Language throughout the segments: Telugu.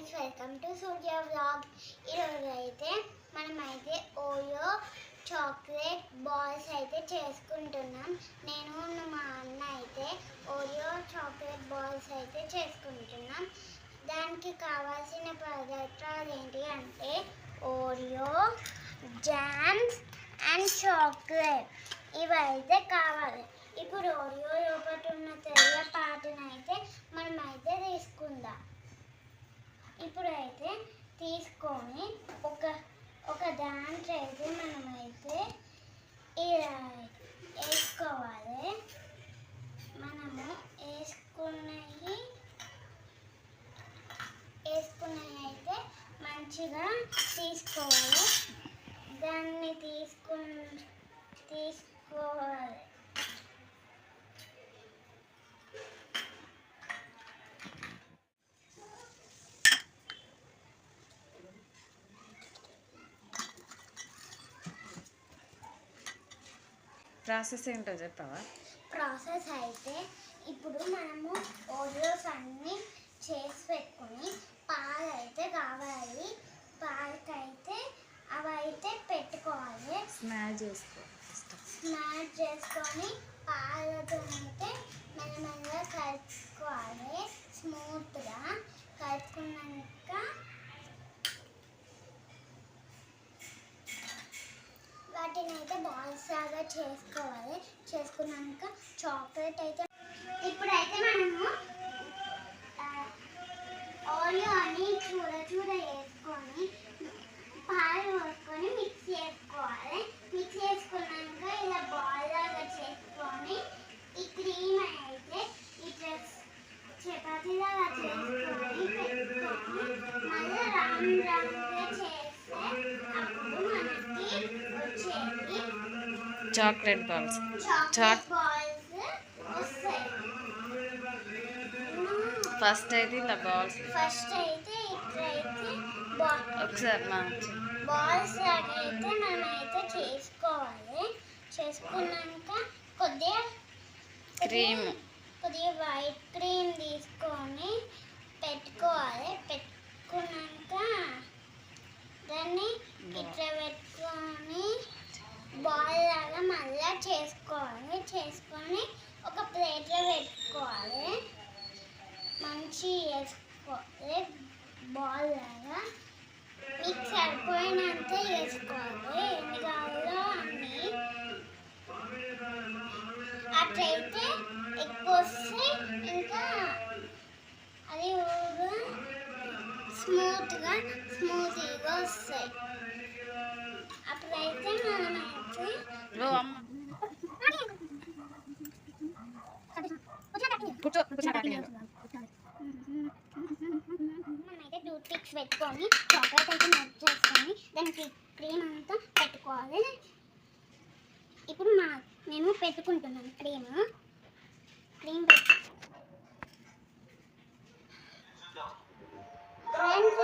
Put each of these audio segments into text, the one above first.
Guys, welcome to Surya vlog. ఈరోజు అయితే మనమైతే ఓయో చాక్లెట్ బాల్స్ అయితే చేసుకుంటున్నాం. నేను మా అన్న అయితే ఓయో చాక్లెట్ బాల్స్ అయితే చేసుకుంటున్నాం. దానికి కావాల్సిన పదార్థాలు ఏంటి అంటే ఓరియో, జామ్స్ అండ్ చాక్లెట్ ఇవైతే కావాలి. ఇప్పుడు ఓరియో లోపల ఉన్న తెల్ల పాటనైతే మనమైతే తీసుకుందాం. ఇప్పుడైతే తీసుకొని ఒక దాంట్లో అయితే మనమైతే ఇలా వేసుకోవాలి. మనము వేసుకున్నవి అయితే మంచిగా తీసుకోవాలి. దాన్ని తీసుకోవాలి. ప్రాసెస్ ఏంటో చెప్తావా? ప్రాసెస్ అయితే ఇప్పుడు మనము ఓరియోస్ అన్నీ చేసి పెట్టుకొని పాలు అయితే కావాలి. పాలకైతే అవైతే పెట్టుకోవాలి. స్మాష్ చేసుకొని పాలతో అయితే మెల్లమెల్లగా కలుపుకోవాలి. స్మూత్గా కలుపుకున్నాక వాటిని అయితే బాల్స్ లాగా చేసుకోవాలి. చేసుకున్నాక చాక్లెట్ అయితే ఇప్పుడైతే మనము ఓరియో అని చూడ వేసుకొని పాలు పోసుకొని మిక్స్ చేసుకోవాలి. మిక్స్ చేసుకున్నాక ఇలా బాల్ లాగా చేసుకొని ఈ క్రీమ్ అయితే ఇట్లా చపాతీలాగా చేసుకొని పెట్టుకొని మళ్ళీ రౌండ్ రౌండ్గా చేస్తే అప్పుడు మనకి వచ్చేది చాక్లెట్ బాల్స్ వస్తాయి. ఫస్ట్ అయితే ఇలా బాల్స్ ఇట్లయితే ఒకసారి బాల్స్ లాగా అయితే మనమైతే చేసుకోవాలి. చేసుకున్నాక కొద్దిగా వైట్ క్రీమ్ తీసుకొని పెట్టుకోవాలి. పెట్టుకున్నాక దాన్ని ఇట్లా పెట్టుకొని బాల్ లాగా మళ్ళీ చేసుకోవాలి. చేసుకొని ఒక ప్లేట్లో పెట్టుకోవాలి. మంచి వేసుకోవాలి. బాల్ లాగా మీకు సరిపోయినంత వేసుకోవాలి. ఎన్ని కావాలో అన్నీ. అట్లయితే ఎక్కువ వస్తే ఇంకా అది స్మూతీగా వస్తాయి. అప్పుడైతే మనమైతే టూత్ పిక్స్ పెట్టుకొని చాక్లెట్ అయితే మెల్ట్ చేసుకొని దానికి క్రీమ్ అంతా పెట్టుకోవాలి. ఇప్పుడు మేము పెట్టుకుంటున్నాం క్రీమ్ ఫ్రెండ్స్.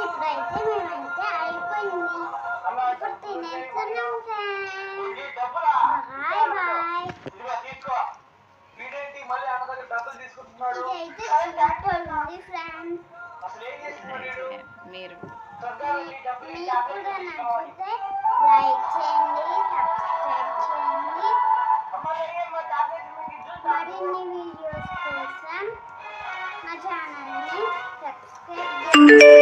ఇప్పుడైతే మేమైతే అయిపోయింది. ఇప్పుడు తినేస్తున్నాం ఫ్రెండ్స్. Bye bye. ఇదైతే సూపర్ ఉంది ఫ్రెండ్స్. మీరు కూడా నచ్చితే లైక్ చేయండి, సబ్స్క్రైబ్ చేయండి. మరిన్ని వీడియోస్ కోసం మా ఛానల్ని సబ్స్క్రైబ్ చేయండి.